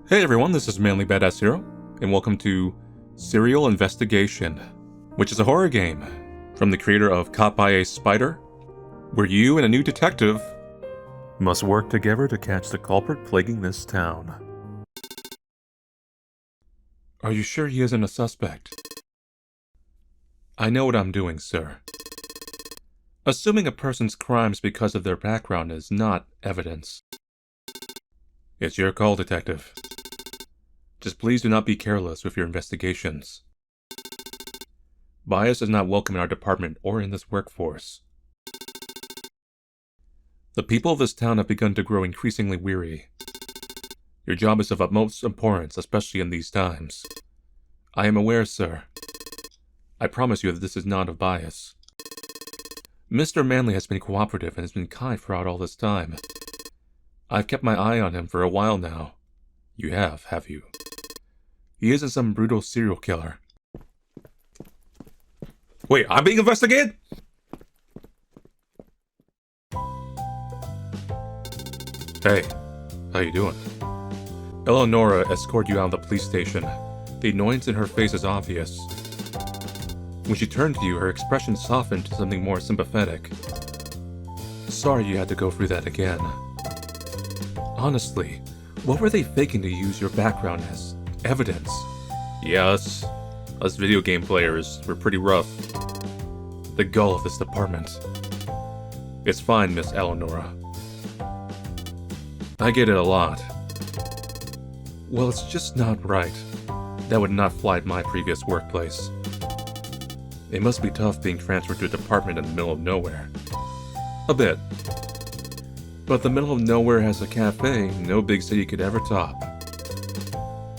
Hey everyone, this is Manly Badass Hero, and welcome to Serial Investigation, which is a horror game from the creator of Caught by a Spider, where you and a new detective must work together to catch the culprit plaguing this town. Are you sure he isn't a suspect? I know what I'm doing, sir. Assuming a person's crimes because of their background is not evidence. It's your call, detective. Just please do not be careless with your investigations. Bias is not welcome in our department or in this workforce. The people of this town have begun to grow increasingly weary. Your job is of utmost importance, especially in these times. I am aware, sir. I promise you that this is not of bias. Mr. Manley has been cooperative and has been kind throughout all this time. I've kept my eye on him for a while now. You have you? He isn't some brutal serial killer. Wait, I'm being investigated? Hey, how you doing? Elanora escorted you out of the police station. The annoyance in her face is obvious. When she turned to you, her expression softened to something more sympathetic. Sorry you had to go through that again. Honestly, what were they faking to use your background as evidence? Yes, us video game players were pretty rough. The gall of this department. It's fine, Miss Elanora. I get it a lot. Well, it's just not right. That would not fly at my previous workplace. It must be tough being transferred to a department in the middle of nowhere. A bit. But the middle of nowhere has a cafe no big city could ever top.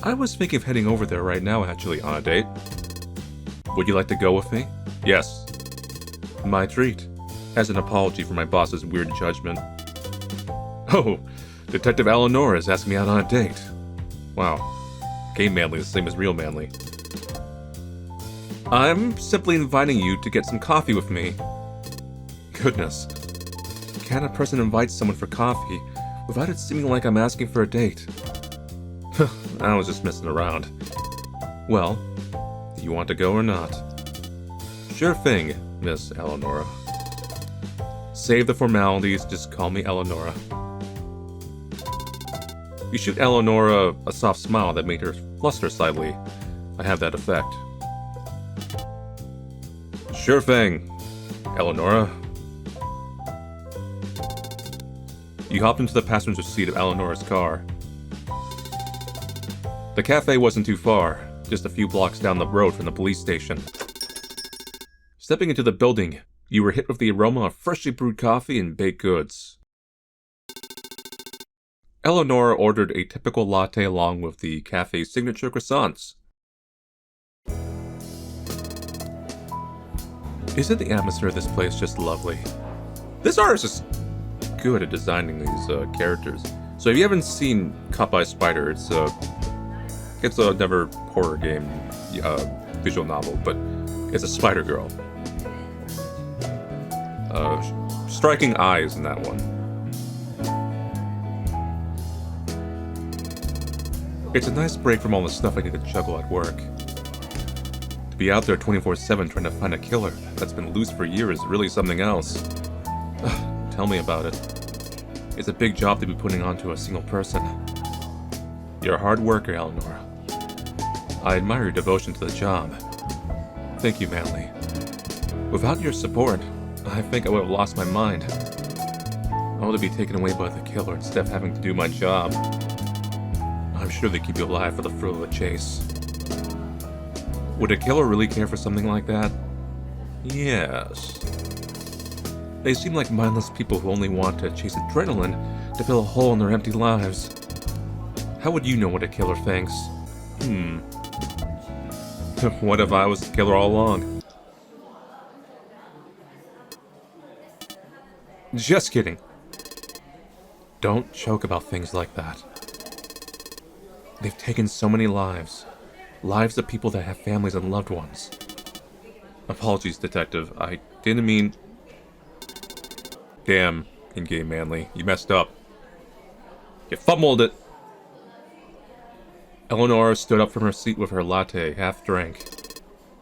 I was thinking of heading over there right now, actually, on a date. Would you like to go with me? Yes. My treat. As an apology for my boss's weird judgment. Oh, Detective Elanora is asking me out on a date. Wow. Game Manly is the same as real Manly. I'm simply inviting you to get some coffee with me. Goodness. Can a person invite someone for coffee without it seeming like I'm asking for a date? I was just messing around. Well, do you want to go or not? Sure thing, Miss Elanora. Save the formalities, just call me Elanora. You shoot Elanora a soft smile that made her fluster slightly. I have that effect. Sure thing, Elanora. You hopped into the passenger seat of Elanora's car. The cafe wasn't too far, just a few blocks down the road from the police station. Stepping into the building, you were hit with the aroma of freshly brewed coffee and baked goods. Elanora ordered a typical latte along with the cafe's signature croissants. Isn't the atmosphere of this place just lovely? This artist is good at designing these characters. So if you haven't seen Caught by a Spider, it's another horror game, visual novel, but it's a spider girl. Striking eyes in that one. It's a nice break from all the stuff I need to juggle at work. To be out there 24/7 trying to find a killer that's been loose for years is really something else. Tell me about it. It's a big job to be putting onto a single person. You're a hard worker, Elanora. I admire your devotion to the job. Thank you, Manly. Without your support, I think I would have lost my mind. I want to be taken away by the killer instead of having to do my job. I'm sure they keep you alive for the thrill of the chase. Would a killer really care for something like that? Yes. They seem like mindless people who only want to chase adrenaline to fill a hole in their empty lives. How would you know what a killer thinks? What if I was the killer all along? Just kidding. Don't joke about things like that. They've taken so many lives. Lives of people that have families and loved ones. Apologies, Detective. I didn't mean... Damn, in-game Manly. You messed up. You fumbled it. Elanora stood up from her seat with her latte, half drank.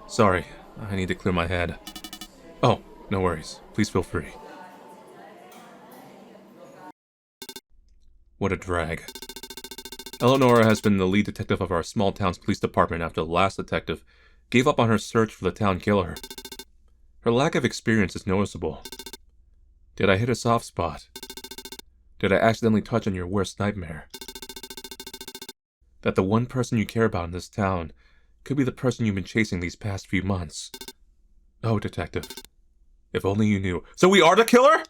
Sorry, I need to clear my head. Oh, no worries. Please feel free. What a drag. Elanora has been the lead detective of our small town's police department after the last detective gave up on her search for the town killer. Her lack of experience is noticeable. Did I hit a soft spot? Did I accidentally touch on your worst nightmare? That the one person you care about in this town could be the person you've been chasing these past few months. Oh, detective. If only you knew. So we are the killer?!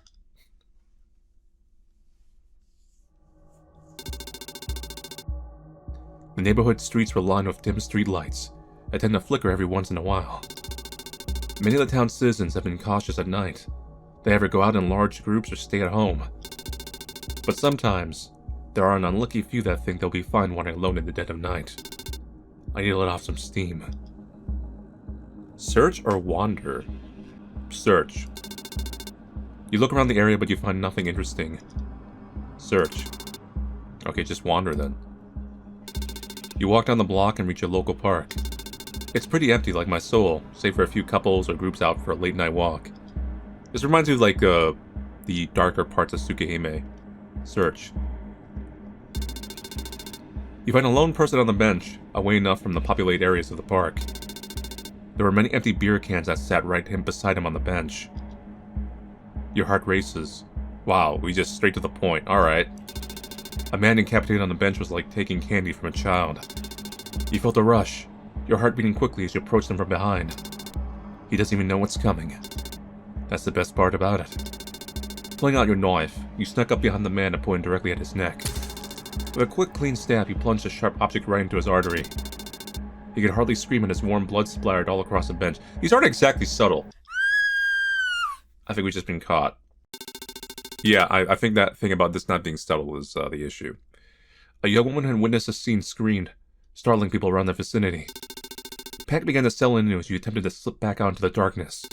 The neighborhood streets were lined with dim street lights that tend to flicker every once in a while. Many of the town's citizens have been cautious at night. They either go out in large groups or stay at home. But sometimes, there are an unlucky few that think they'll be fine wandering alone in the dead of night. I need to let off some steam. Search or wander? Search. You look around the area but you find nothing interesting. Search. Okay, just wander then. You walk down the block and reach a local park. It's pretty empty like my soul, save for a few couples or groups out for a late night walk. This reminds me of like the darker parts of Tsukihime. Search. You find a lone person on the bench, away enough from the populated areas of the park. There were many empty beer cans that sat right beside him on the bench. Your heart races. Wow, we just straight to the point, alright. A man incapacitated on the bench was like taking candy from a child. You felt a rush, your heart beating quickly as you approached him from behind. He doesn't even know what's coming. That's the best part about it. Pulling out your knife, you snuck up behind the man and pointed directly at his neck. With a quick, clean stab, you plunged a sharp object right into his artery. He could hardly scream and his warm blood splattered all across the bench. These aren't exactly subtle. I think we've just been caught. Yeah, I think that thing about this not being subtle is the issue. A young woman who witnessed the scene screamed, startling people around the vicinity. Panic began to settle in as you attempted to slip back out into the darkness.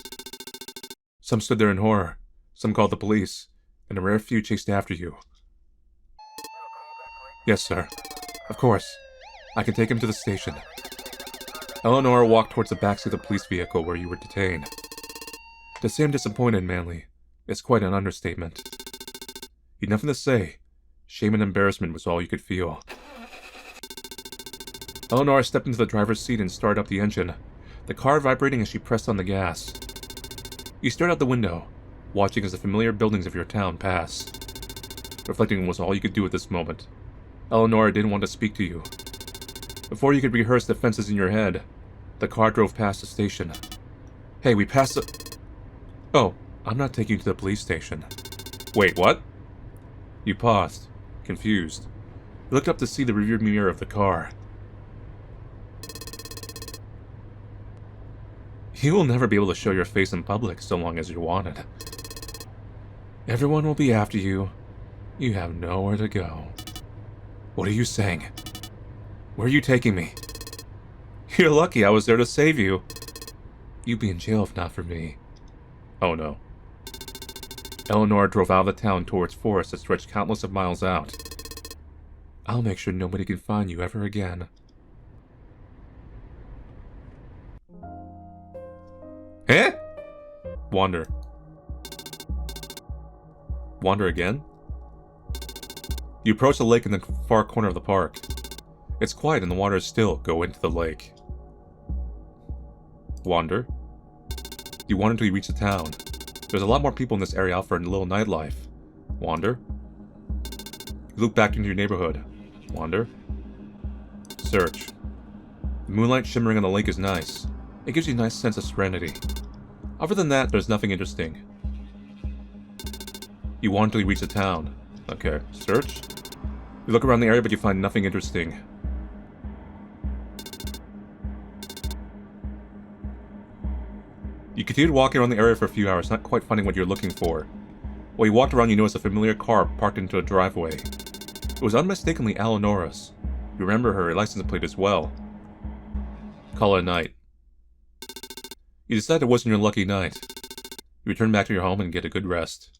Some stood there in horror, some called the police, and a rare few chased after you. Yes, sir. Of course. I can take him to the station. Elanora walked towards the backseat of the police vehicle where you were detained. To say I'm disappointed, Manly, is quite an understatement. You'd nothing to say. Shame and embarrassment was all you could feel. Elanora stepped into the driver's seat and started up the engine, the car vibrating as she pressed on the gas. You stared out the window, watching as the familiar buildings of your town pass. Reflecting was all you could do at this moment. Elanora didn't want to speak to you. Before you could rehearse defenses in your head, the car drove past the station. Hey, we passed the... Oh, I'm not taking you to the police station. Wait, what? You paused, confused. You looked up to see the rearview mirror of the car. You will never be able to show your face in public so long as you're wanted. Everyone will be after you. You have nowhere to go. What are you saying? Where are you taking me? You're lucky I was there to save you. You'd be in jail if not for me. Oh no. Elanora drove out of the town towards forests that stretched countless of miles out. I'll make sure nobody can find you ever again. Eh? Wander. Wander again? You approach the lake in the far corner of the park. It's quiet and the water is still. Go into the lake. Wander. You wander until you reach the town. There's a lot more people in this area out for a little nightlife. Wander. You look back into your neighborhood. Wander. Search. The moonlight shimmering on the lake is nice. It gives you a nice sense of serenity. Other than that, there's nothing interesting. You wander until you reach the town. Okay, search. You look around the area but you find nothing interesting. You continued walking around the area for a few hours, not quite finding what you're looking for. While you walked around, you noticed a familiar car parked into a driveway. It was unmistakably Elanora's. You remember her license plate as well. Call it a night. You decided it wasn't your lucky night. You return back to your home and get a good rest.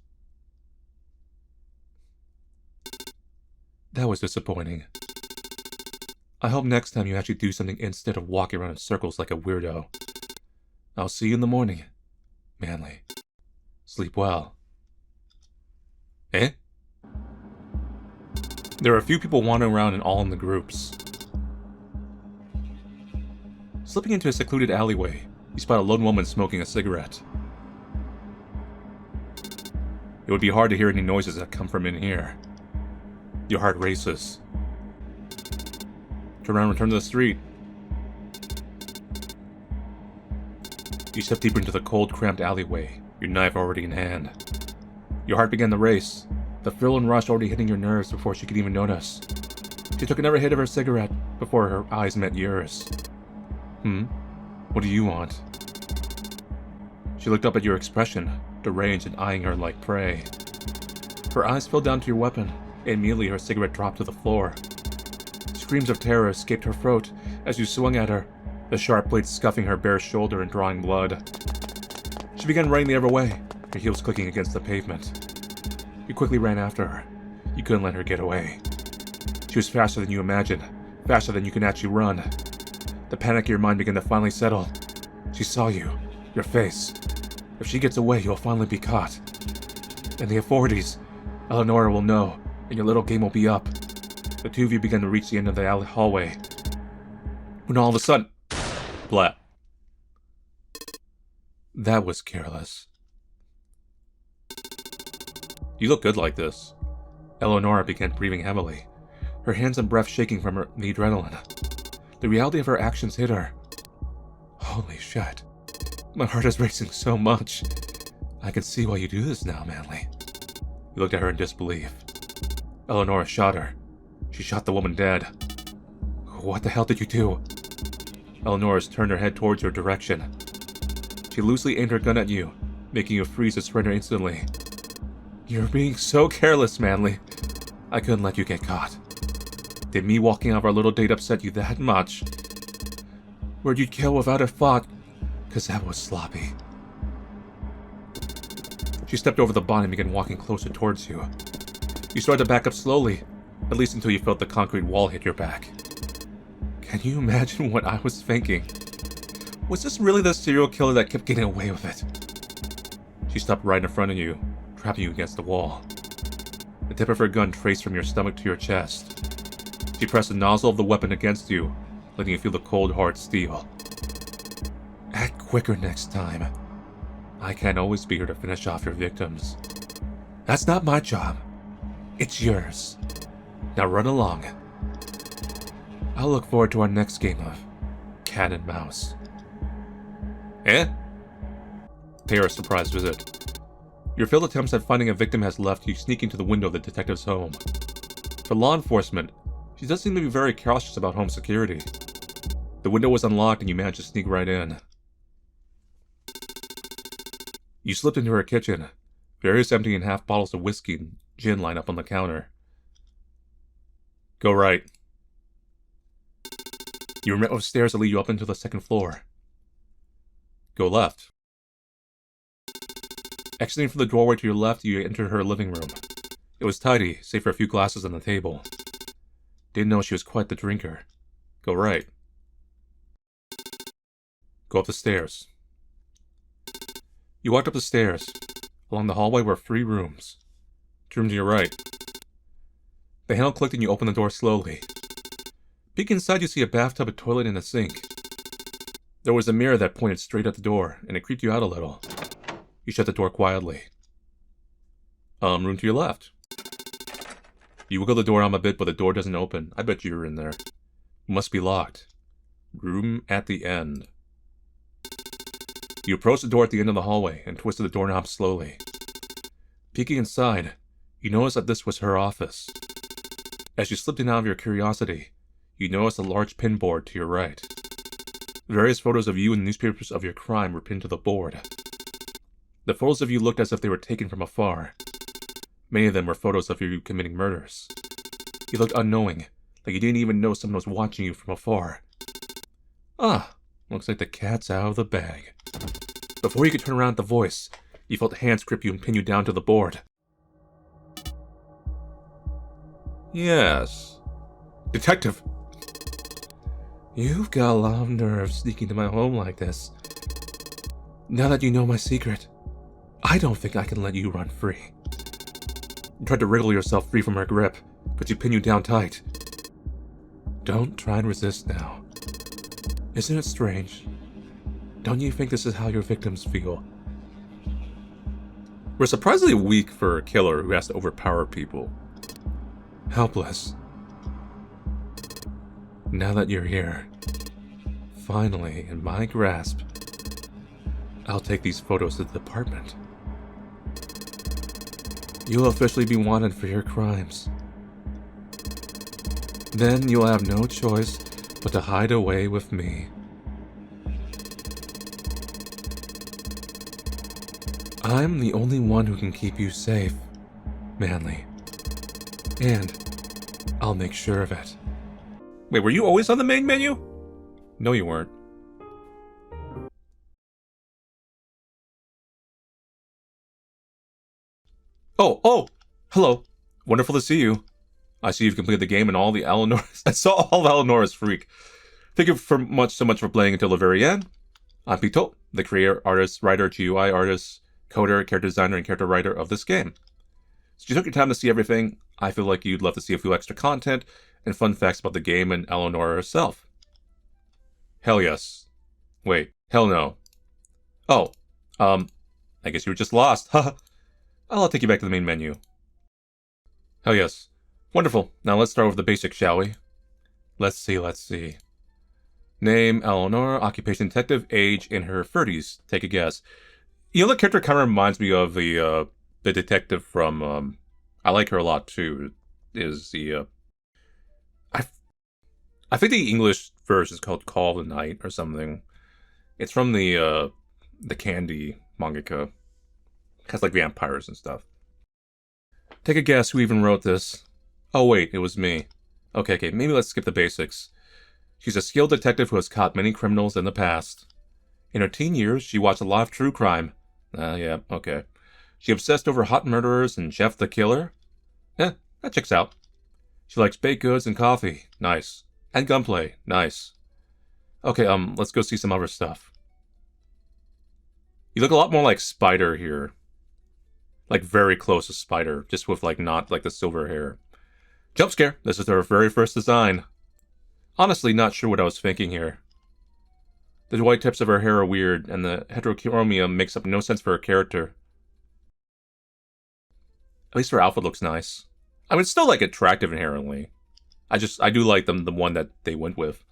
That was disappointing. I hope next time you actually do something instead of walking around in circles like a weirdo. I'll see you in the morning, Manly. Sleep well. Eh? There are a few people wandering around and all in the groups. Slipping into a secluded alleyway, you spot a lone woman smoking a cigarette. It would be hard to hear any noises that come from in here. Your heart races. Turn around and return to the street. You step deeper into the cold, cramped alleyway, your knife already in hand. Your heart began to race, the thrill and rush already hitting your nerves before she could even notice. She took another hit of her cigarette before her eyes met yours. What do you want? She looked up at your expression, deranged and eyeing her like prey. Her eyes fell down to your weapon, and immediately her cigarette dropped to the floor. Screams of terror escaped her throat as you swung at her, the sharp blade scuffing her bare shoulder and drawing blood. She began running the other way, her heels clicking against the pavement. You quickly ran after her. You couldn't let her get away. She was faster than you imagined, faster than you can actually run. The panic in your mind began to finally settle. She saw you, your face. If she gets away, you'll finally be caught. And the authorities, Elanora will know, and your little game will be up. The two of you began to reach the end of the alley hallway. When all of a sudden... Blah. That was careless. You look good like this. Elanora began breathing heavily, her hands and breath shaking from the adrenaline. The reality of her actions hit her. Holy shit. My heart is racing so much. I can see why you do this now, Manly. You looked at her in disbelief. Elanora shot her. She shot the woman dead. What the hell did you do? Eleanor's turned her head towards your direction. She loosely aimed her gun at you, making you freeze and surrender instantly. You're being so careless, Manly. I couldn't let you get caught. Did me walking out of our little date upset you that much? Where'd you kill without a thought? 'Cause that was sloppy. She stepped over the body and began walking closer towards you. You started to back up slowly, at least until you felt the concrete wall hit your back. Can you imagine what I was thinking? Was this really the serial killer that kept getting away with it? She stopped right in front of you, trapping you against the wall. The tip of her gun traced from your stomach to your chest. She pressed the nozzle of the weapon against you, letting you feel the cold, hard steel. Act quicker next time. I can't always be here to finish off your victims. That's not my job. It's yours. Now run along. I'll look forward to our next game of cat and mouse. Eh? Pay her a surprise visit. Your failed attempts at finding a victim has left you sneaking to the window of the detective's home. For law enforcement, she does seem to be very cautious about home security. The window was unlocked and you managed to sneak right in. You slipped into her kitchen, various empty and half bottles of whiskey and gin lined up on the counter. Go right. You were met with stairs that lead you up into the second floor. Go left. Exiting from the doorway to your left, you entered her living room. It was tidy, save for a few glasses on the table. Didn't know she was quite the drinker. Go right. Go up the stairs. You walked up the stairs. Along the hallway were 3 rooms. 2 rooms to your right. The handle clicked and you opened the door slowly. Peek inside, you see a bathtub, a toilet, and a sink. There was a mirror that pointed straight at the door, and it creeped you out a little. You shut the door quietly. Room to your left. You wiggle the door arm a bit, but the door doesn't open. I bet you're in there. It must be locked. Room at the end. You approached the door at the end of the hallway and twisted the doorknob slowly. Peeking inside, you noticed that this was her office. As you slipped in out of your curiosity, you noticed a large pin board to your right. Various photos of you and newspapers of your crime were pinned to the board. The photos of you looked as if they were taken from afar. Many of them were photos of you committing murders. You looked unknowing, like you didn't even know someone was watching you from afar. Ah, looks like the cat's out of the bag. Before you could turn around at the voice, you felt hands grip you and pin you down to the board. Yes. Detective! You've got a lot of nerve sneaking into my home like this. Now that you know my secret, I don't think I can let you run free. You tried to wriggle yourself free from her grip, but she pinned you down tight. Don't try and resist now. Isn't it strange? Don't you think this is how your victims feel? We're surprisingly weak for a killer who has to overpower people. Helpless. Now that you're here, finally in my grasp, I'll take these photos to the department. You'll officially be wanted for your crimes. Then you'll have no choice but to hide away with me. I'm the only one who can keep you safe, Manly. And I'll make sure of it. Wait, were you always on the main menu? No, you weren't. Oh, hello. Wonderful to see you. I see you've completed the game and all the Elenoras. I saw all of Eleonora's freak. Thank you so much for playing until the very end. I'm Pito, the creator, artist, writer, GUI artist, coder, character designer, and character writer of this game. So you took your time to see everything. I feel like you'd love to see a few extra content and fun facts about the game and Elanora herself. Hell yes. Wait, hell no. Oh, I guess you were just lost. Haha. I'll take you back to the main menu. Hell yes. Wonderful. Now let's start with the basics, shall we? Let's see. Name, Elanora, occupation detective, age, in her 30s. Take a guess. You know, the character kind of reminds me of the detective from, I like her a lot too, is the, I think the English version is called Call of the Night or something. It's from the Candy mangaka. It has like vampires and stuff. Take a guess who even wrote this. Oh wait, it was me. Okay, maybe let's skip the basics. She's a skilled detective who has caught many criminals in the past. In her teen years, she watched a lot of true crime. Yeah, okay. She obsessed over hot murderers and Jeff the Killer? Yeah, that checks out. She likes baked goods and coffee. Nice. And gunplay. Nice. Okay, let's go see some other stuff. You look a lot more like Spider here. Like, very close to Spider, just with, like, not, like, the silver hair. Jump scare! This is her very first design. Honestly, not sure what I was thinking here. The white tips of her hair are weird, and the heterochromia makes up no sense for her character. At least her outfit looks nice. I mean, it's still, like, attractive inherently. I do like the one that they went with.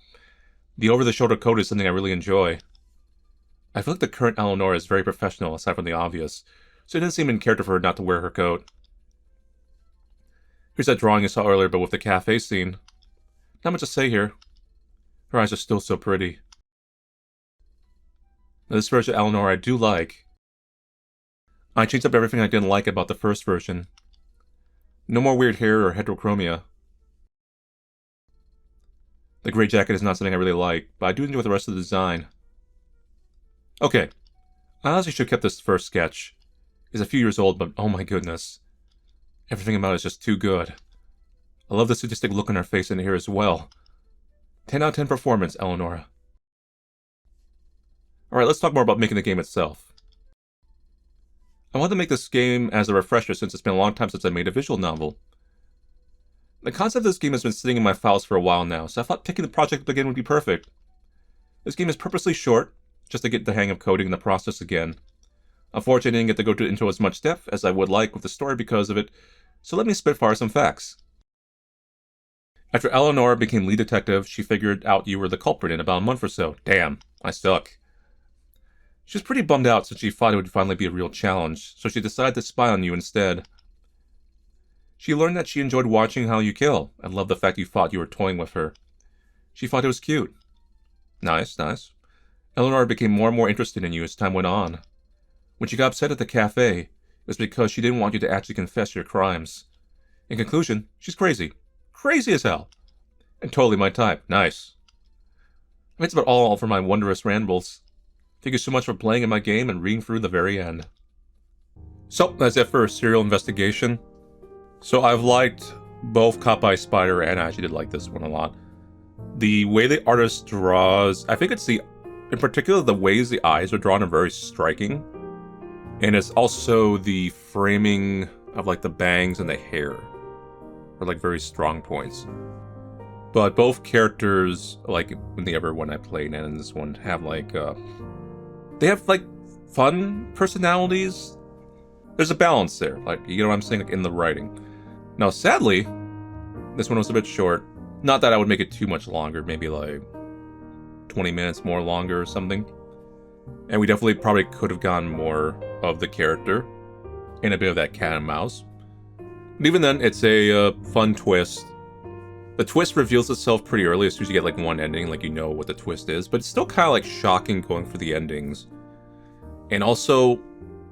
The over-the-shoulder coat is something I really enjoy. I feel like the current Elanora is very professional, aside from the obvious, so it didn't seem in character for her not to wear her coat. Here's that drawing I saw earlier, but with the cafe scene. Not much to say here. Her eyes are still so pretty. Now, this version of Elanora I do like. I changed up everything I didn't like about the first version. No more weird hair or heterochromia. The gray jacket is not something I really like, but I do enjoy the rest of the design. Okay, I honestly should have kept this first sketch. It's a few years old, but oh my goodness. Everything about it is just too good. I love the sadistic look on her face in here as well. 10 out of 10 performance, Elanora. Alright, let's talk more about making the game itself. I wanted to make this game as a refresher since it's been a long time since I made a visual novel. The concept of this game has been sitting in my files for a while now, so I thought picking the project up again would be perfect. This game is purposely short, just to get the hang of coding in the process again. Unfortunately, I didn't get to go into as much depth as I would like with the story because of it, so let me spitfire some facts. After Elanora became lead detective, she figured out you were the culprit in about a month or so. Damn, I suck. She was pretty bummed out since she thought it would finally be a real challenge, so she decided to spy on you instead. She learned that she enjoyed watching how you kill, and loved the fact you thought you were toying with her. She thought it was cute. Nice. Elanora became more and more interested in you as time went on. When she got upset at the cafe, it was because she didn't want you to actually confess your crimes. In conclusion, she's crazy. Crazy as hell. And totally my type. Nice. That's about all for my wondrous rambles. Thank you so much for playing in my game and reading through the very end. So, that's it for Serial Investigation. So I've liked both Caught by Spider, and I actually did like this one a lot. the way the artist draws, I think it's in particular, the ways the eyes are drawn are very striking. And it's also the framing of like the bangs and the hair are like very strong points. But both characters, like when I played and in this one, have like, they have like fun personalities. There's a balance there, like, you know what I'm saying, like in the writing. Now, sadly, this one was a bit short. Not that I would make it too much longer, maybe like 20 minutes more longer or something. And we definitely probably could have gotten more of the character and a bit of that cat and mouse. But even then, it's a fun twist. The twist reveals itself pretty early as soon as you get like one ending, like you know what the twist is, but it's still kind of like shocking going for the endings. And also,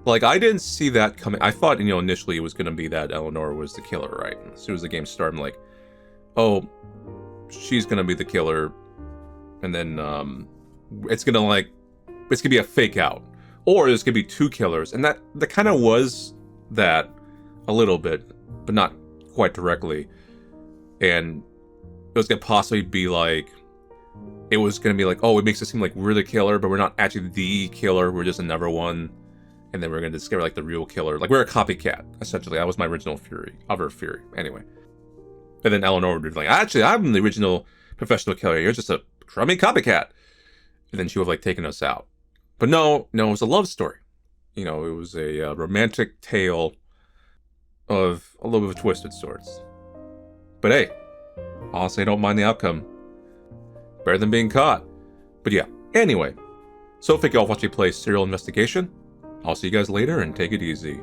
like, I didn't see that coming. I thought, initially it was going to be that Elanora was the killer, right? As soon as the game started, I'm like, oh, she's going to be the killer. And then it's going to be a fake out. Or there's going to be two killers. And that kind of was that a little bit, but not quite directly. And it was going to possibly be like, it was going to be like, oh, it makes it seem like we're the killer, but we're not actually the killer. We're just another one. And then we're going to discover like the real killer. Like we're a copycat, essentially. That was my original theory. Anyway. And then Elanora would be like, actually, I'm the original professional killer. You're just a crummy copycat. And then she would have like taken us out. But no, it was a love story. It was a romantic tale of a little bit of twisted sorts. But hey, honestly, I don't mind the outcome. Better than being caught. But yeah, anyway. So thank you all for watching me play Serial Investigation. I'll see you guys later and take it easy.